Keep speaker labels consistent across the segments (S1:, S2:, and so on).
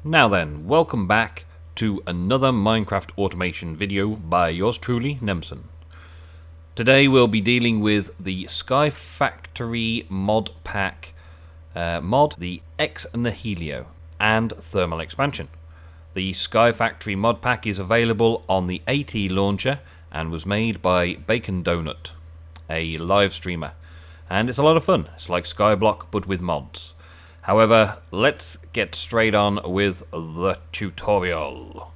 S1: Now then, welcome back to another Minecraft automation video by yours truly, Nemsun. Today we'll be dealing with the Sky Factory Modpack mod, the Ex Nihilo, and thermal expansion. The Sky Factory Modpack is available on the AT launcher and was made by Bacon Donut, a live streamer, and it's a lot of fun. It's like Skyblock but with mods. However, let's get straight on with the tutorial.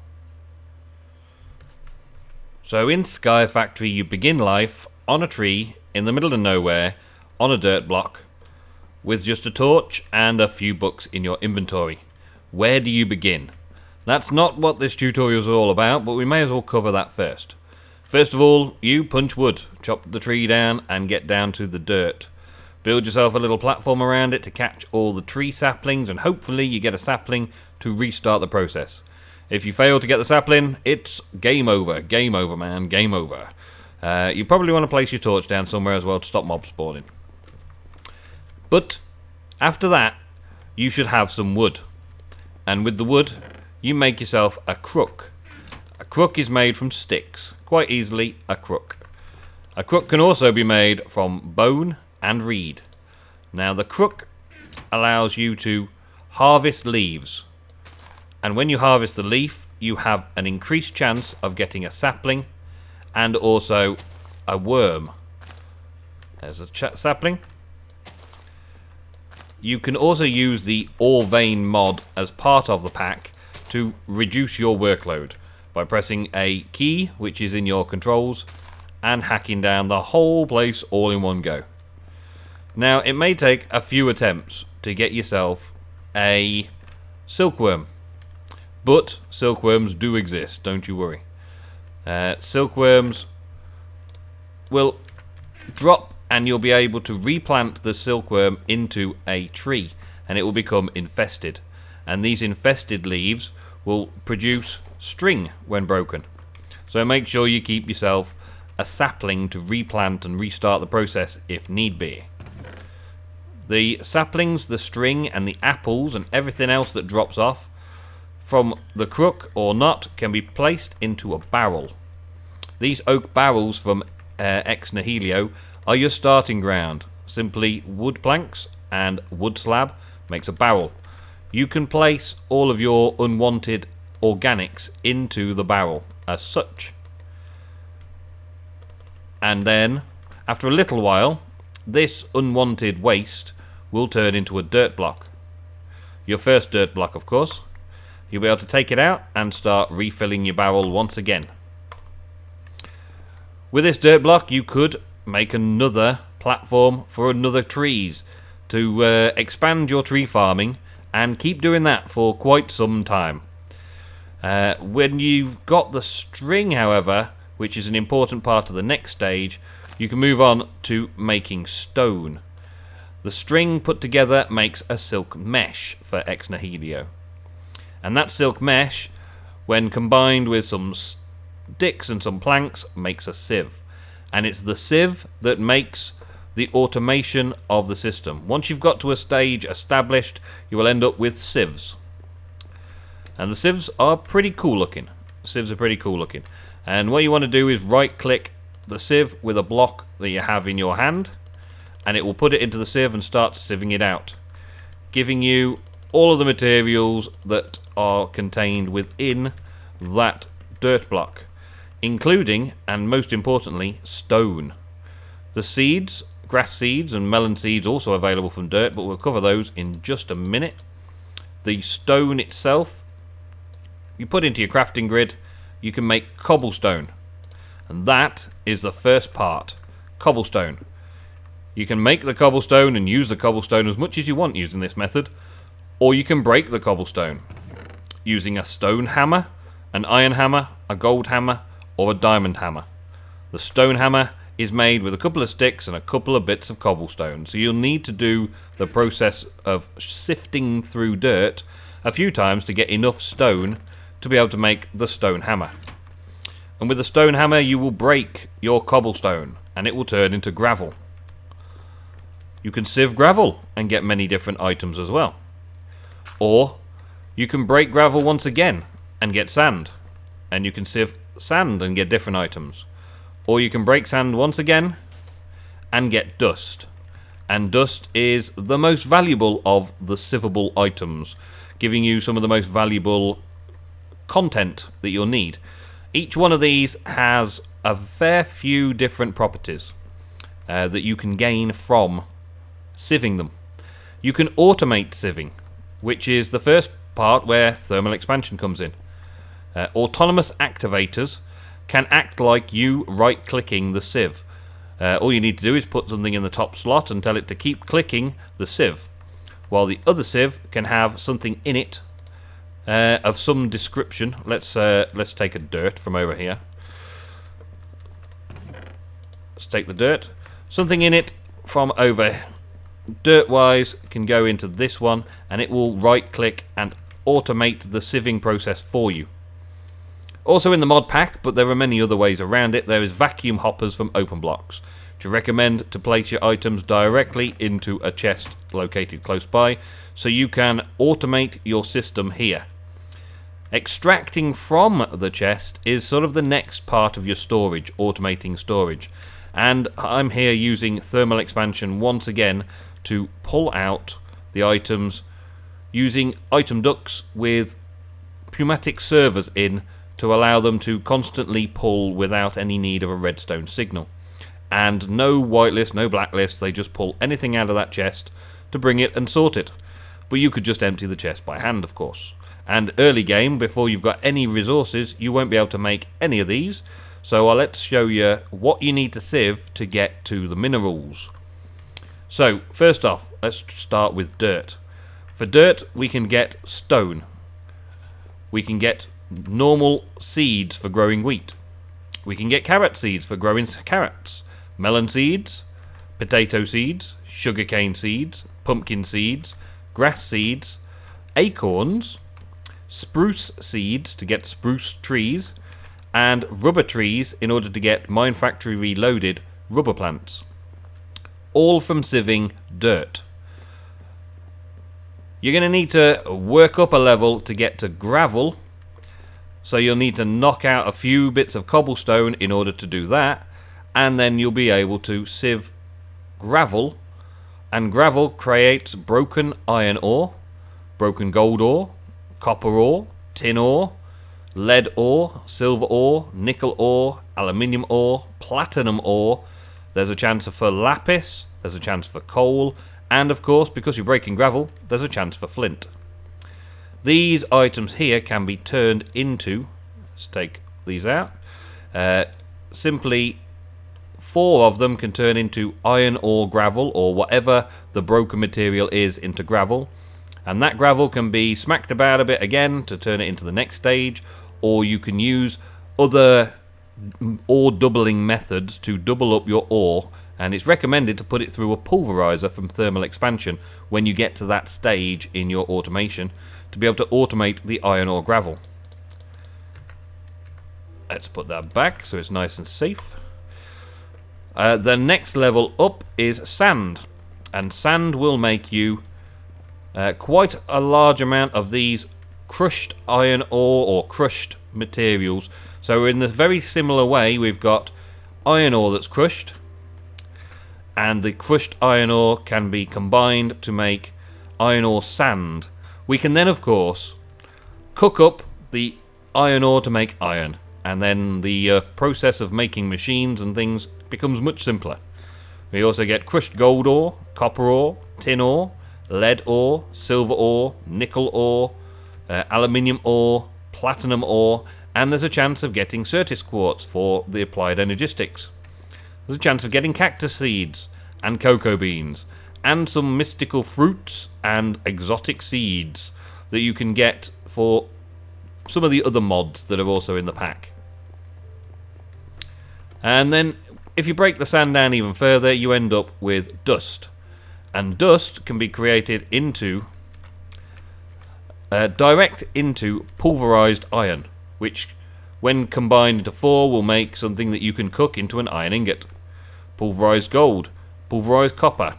S1: So in Sky Factory you begin life on a tree in the middle of nowhere on a dirt block with just a torch and a few books in your inventory. Where do you begin? That's not what this tutorial is all about, but we may as well cover that first. First of all, you punch wood, chop the tree down and get down to the dirt. Build yourself a little platform around it to catch all the tree saplings, and hopefully you get a sapling to restart the process. If you fail to get the sapling, it's game over. Game over, man. Game over. You probably want to place your torch down somewhere as well to stop mob spawning. But after that, you should have some wood. And with the wood, you make yourself a crook. A crook is made from sticks. Quite easily, a crook. A crook can also be made from bone and reed. Now the crook allows you to harvest leaves, and when you harvest the leaf you have an increased chance of getting a sapling and also a worm. There's a sapling. You can also use the ore vein mod as part of the pack to reduce your workload by pressing a key which is in your controls and hacking down the whole place all in one go. Now, it may take a few attempts to get yourself a silkworm, but silkworms do exist, don't you worry. Silkworms will drop and you'll be able to replant the silkworm into a tree and it will become infested. And these infested leaves will produce string when broken. So make sure you keep yourself a sapling to replant and restart the process if need be. The saplings, the string, and the apples and everything else that drops off from the crook or not can be placed into a barrel. These oak barrels from Ex Nihilo are your starting ground. Simply wood planks and wood slab makes a barrel. You can place all of your unwanted organics into the barrel as such. And then, after a little while, this unwanted waste will turn into a dirt block. Your first dirt block, of course. You'll be able to take it out and start refilling your barrel once again. With this dirt block, you could make another platform for another trees to expand your tree farming and keep doing that for quite some time. When you've got the string, however, which is an important part of the next stage, you can move on to making stone. The string put together makes a silk mesh for Ex Nihilo. And that silk mesh, when combined with some sticks and some planks, makes a sieve. And it's the sieve that makes the automation of the system. Once you've got to a stage established, you will end up with sieves. And the sieves are pretty cool looking. And what you want to do is right click the sieve with a block that you have in your hand, and it will put it into the sieve and start sieving it out, giving you all of the materials that are contained within that dirt block, including, and most importantly, stone. The seeds, grass seeds and melon seeds, also available from dirt, but we'll cover those in just a minute. The stone itself, you put into your crafting grid, you can make cobblestone. And that is the first part, cobblestone. You can make the cobblestone and use the cobblestone as much as you want using this method, or you can break the cobblestone using a stone hammer, an iron hammer, a gold hammer, or a diamond hammer. The stone hammer is made with a couple of sticks and a couple of bits of cobblestone, so you'll need to do the process of sifting through dirt a few times to get enough stone to be able to make the stone hammer. And with the stone hammer you will break your cobblestone and it will turn into gravel. You can sieve gravel and get many different items as well. Or You can break gravel once again and get sand. And you can sieve sand and get different items. Or you can break sand once again and get dust. And dust is the most valuable of the sievable items, giving you some of the most valuable content that you'll need. Each one of these has a fair few different properties that you can gain from sieving them. You can automate sieving, which is the first part where thermal expansion comes in. Autonomous activators can act like you right-clicking the sieve. All you need to do is put something in the top slot and tell it to keep clicking the sieve, while the other sieve can have something in it of some description. Let's take a dirt from over here. Let's take the dirt. Something in it from over dirt-wise can go into this one, and it will right-click and automate the sieving process for you. Also in the mod pack, but there are many other ways around it, there is vacuum hoppers from open blocks, which I recommend to place your items directly into a chest located close by, so you can automate your system here. Extracting from the chest is sort of the next part of your storage, automating storage. And I'm here using thermal expansion once again to pull out the items using item ducts with pneumatic servers in to allow them to constantly pull without any need of a redstone signal. And no whitelist, no blacklist, they just pull anything out of that chest to bring it and sort it. But you could just empty the chest by hand, of course. And early game, before you've got any resources, you won't be able to make any of these. So let's show you what you need to sieve to get to the minerals. So, first off, let's start with dirt. For dirt, we can get stone. We can get normal seeds for growing wheat. We can get carrot seeds for growing carrots. Melon seeds, potato seeds, sugarcane seeds, pumpkin seeds, grass seeds, acorns, spruce seeds to get spruce trees, and rubber trees in order to get Mine Factory Reloaded rubber plants. All from sieving dirt. You're going to need to work up a level to get to gravel, so you'll need to knock out a few bits of cobblestone in order to do that, and then you'll be able to sieve gravel, and gravel creates broken iron ore, broken gold ore, copper ore, tin ore, lead ore, silver ore, nickel ore, aluminium ore, platinum ore. There's a chance for lapis, there's a chance for coal, and of course, because you're breaking gravel, there's a chance for flint. These items here can be turned into, let's take these out, simply 4 of them can turn into iron ore gravel, or whatever the broken material is, into gravel. And that gravel can be smacked about a bit again to turn it into the next stage, or you can use other ore doubling methods to double up your ore, and it's recommended to put it through a pulverizer from thermal expansion when you get to that stage in your automation to be able to automate the iron ore gravel. Let's put that back so it's nice and safe. The next level up is sand, and sand will make you quite a large amount of these crushed iron ore or crushed materials. So in this very similar way, we've got iron ore that's crushed, and the crushed iron ore can be combined to make iron ore sand. We can then, of course, cook up the iron ore to make iron, and then the process of making machines and things becomes much simpler. We also get crushed gold ore, copper ore, tin ore, lead ore, silver ore, nickel ore, aluminium ore, platinum ore, and there's a chance of getting Certis quartz for the applied energistics. There's a chance of getting cactus seeds and cocoa beans and some mystical fruits and exotic seeds that you can get for some of the other mods that are also in the pack. And then if you break the sand down even further, you end up with dust. And dust can be created into direct into pulverized iron, which when combined into 4 will make something that you can cook into an iron ingot. Pulverized gold, pulverized copper,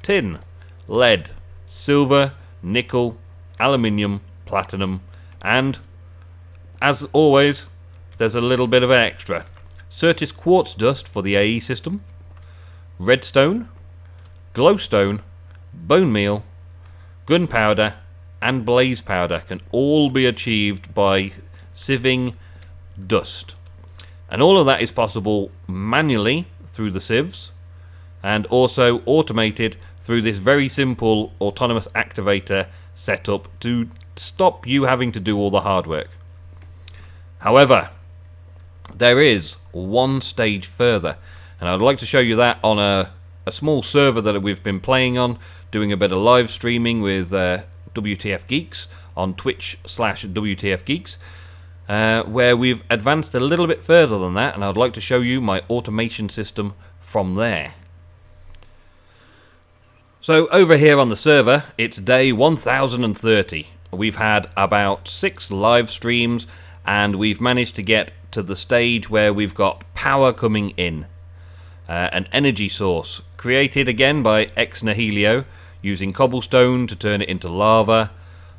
S1: tin, lead, silver, nickel, aluminium, platinum, and, as always, there's a little bit of an extra. Certis quartz dust for the AE system, redstone, glowstone, bone meal, gunpowder, and blaze powder can all be achieved by sieving dust. And all of that is possible manually through the sieves, and also automated through this very simple autonomous activator setup to stop you having to do all the hard work. However, there is one stage further, and I'd like to show you that on a small server that we've been playing on, doing a bit of live streaming with WTF Geeks on Twitch/WTF Geeks, where we've advanced a little bit further than that, and I'd like to show you my automation system from there. So over here on the server, it's day 1030. We've had about 6 live streams, and we've managed to get to the stage where we've got power coming in. An energy source created again by Ex Nihilo, using cobblestone to turn it into lava.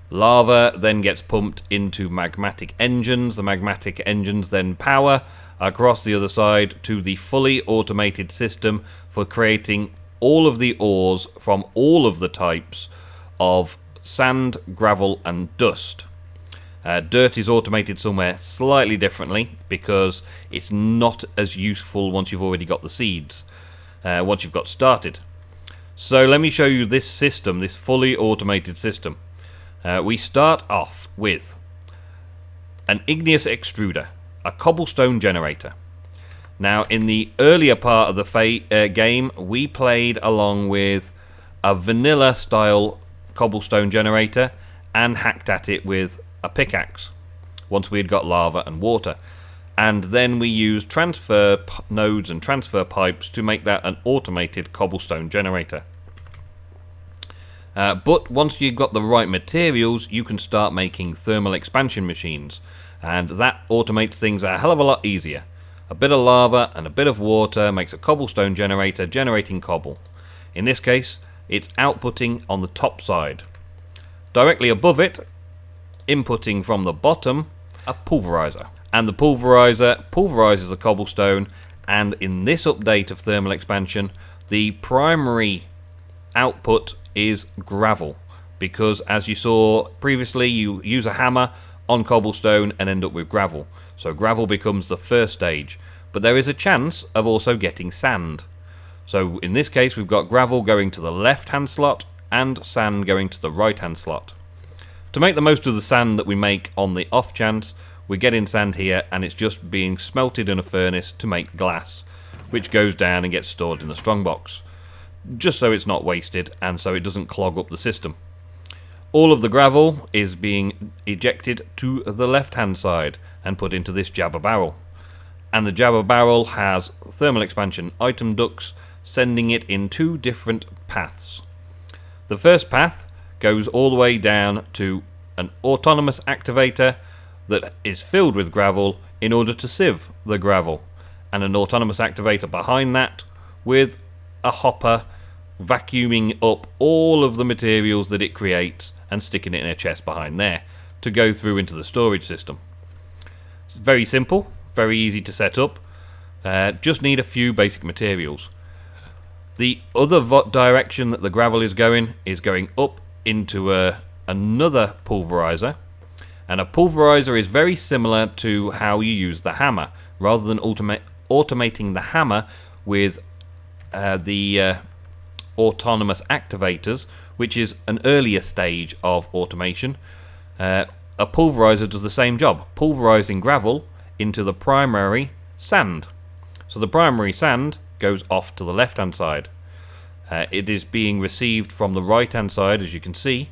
S1: Lava then gets pumped into magmatic engines. The magmatic engines then power across the other side to the fully automated system for creating all of the ores from all of the types of sand, gravel and dust. Dirt is automated somewhere slightly differently because it's not as useful once you've already got the seeds, once you've got started. So let me show you this system, this fully automated system. We start off with an igneous extruder, a cobblestone generator. Now, in the earlier part of the game, we played along with a vanilla style cobblestone generator and hacked at it with a pickaxe once we had got lava and water, and then we used transfer nodes and transfer pipes to make that an automated cobblestone generator. But once you've got the right materials, you can start making thermal expansion machines, and that automates things a hell of a lot easier. A bit of lava and a bit of water makes a cobblestone generator generating cobble. In this case, it's outputting on the top side. Directly above it, inputting from the bottom, a pulverizer. And the pulverizer pulverizes the cobblestone, and in this update of thermal expansion, the primary output is gravel, because as you saw previously, you use a hammer on cobblestone and end up with gravel. So gravel becomes the first stage, but there is a chance of also getting sand. So in this case, we've got gravel going to the left hand slot and sand going to the right hand slot. To make the most of the sand that we make on the off chance, we get in sand here, and it's just being smelted in a furnace to make glass, which goes down and gets stored in the strongbox, just so it's not wasted and so it doesn't clog up the system. All of the gravel is being ejected to the left hand side and put into this jabber barrel, and the jabber barrel has thermal expansion item ducts sending it in 2 different paths. The first path goes all the way down to an autonomous activator that is filled with gravel in order to sieve the gravel, and an autonomous activator behind that with a hopper vacuuming up all of the materials that it creates and sticking it in a chest behind there to go through into the storage system. It's very simple, very easy to set up, just need a few basic materials. The other direction that the gravel is going up into another pulverizer, and a pulverizer is very similar to how you use the hammer. Rather than automating the hammer with the autonomous activators, which is an earlier stage of automation, a pulverizer does the same job, pulverizing gravel into the primary sand. So the primary sand goes off to the left hand side. It is being received from the right hand side, as you can see,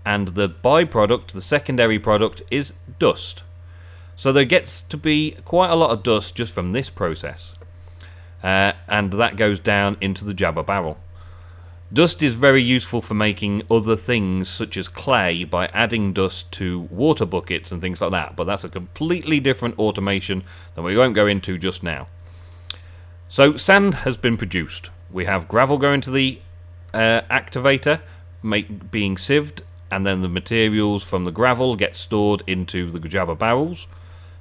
S1: and the byproduct, the secondary product, is dust. So there gets to be quite a lot of dust just from this process, and that goes down into the jabber barrel. Dust is very useful for making other things such as clay by adding dust to water buckets and things like that, but that's a completely different automation that we won't go into just now. So sand has been produced. We have gravel going to the activator, being sieved and then the materials from the gravel get stored into the Jabba barrels.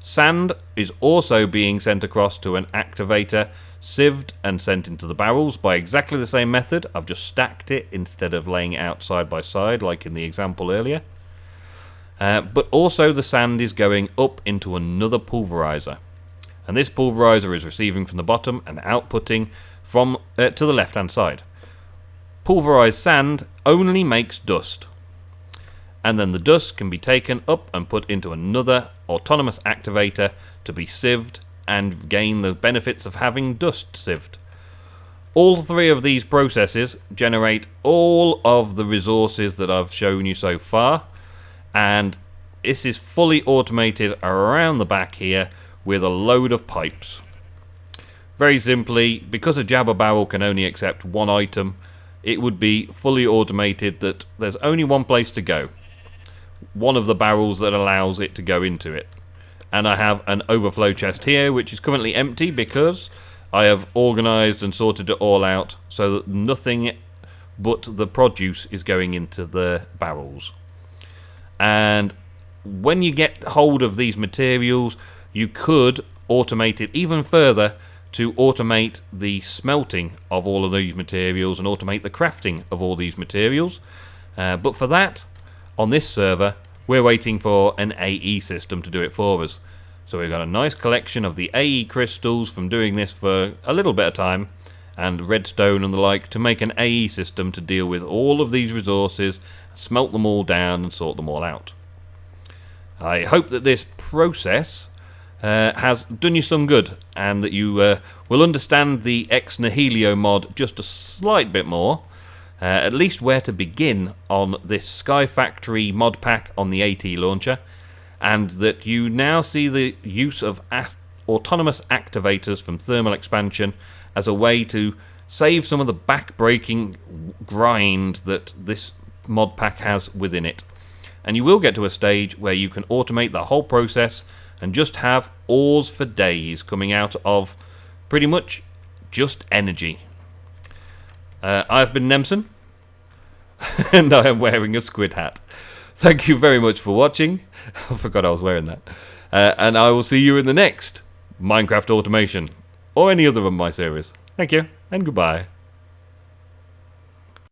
S1: Sand is also being sent across to an activator, sieved and sent into the barrels by exactly the same method. I've just stacked it instead of laying it out side by side like in the example earlier. But also the sand is going up into another pulverizer, and this pulverizer is receiving from the bottom and outputting from to the left hand side. Pulverized sand only makes dust, and then the dust can be taken up and put into another autonomous activator to be sieved and gain the benefits of having dust sieved. All three of these processes generate all of the resources that I've shown you so far, and this is fully automated around the back here with a load of pipes. Very simply, because a Jabba barrel can only accept one item, it would be fully automated that there's only one place to go. One of the barrels that allows it to go into it. And I have an overflow chest here which is currently empty because I have organised and sorted it all out so that nothing but the produce is going into the barrels. And when you get hold of these materials, you could automate it even further to automate the smelting of all of these materials and automate the crafting of all these materials. But for that, on this server, we're waiting for an AE system to do it for us. So we've got a nice collection of the AE crystals from doing this for a little bit of time, and redstone and the like, to make an AE system to deal with all of these resources, smelt them all down and sort them all out. I hope that this process has done you some good, and that you will understand the Ex Nihilo mod just a slight bit more, at least where to begin on this Sky Factory Modpack on the AT launcher, and that you now see the use of autonomous activators from thermal expansion as a way to save some of the back-breaking grind that this mod pack has within it. And you will get to a stage where you can automate the whole process and just have ores for days coming out of pretty much just energy. I've been Nemsun, and I am wearing a squid hat. Thank you very much for watching. I forgot I was wearing that. And I will see you in the next Minecraft Automation, or any other of my series. Thank you, and goodbye.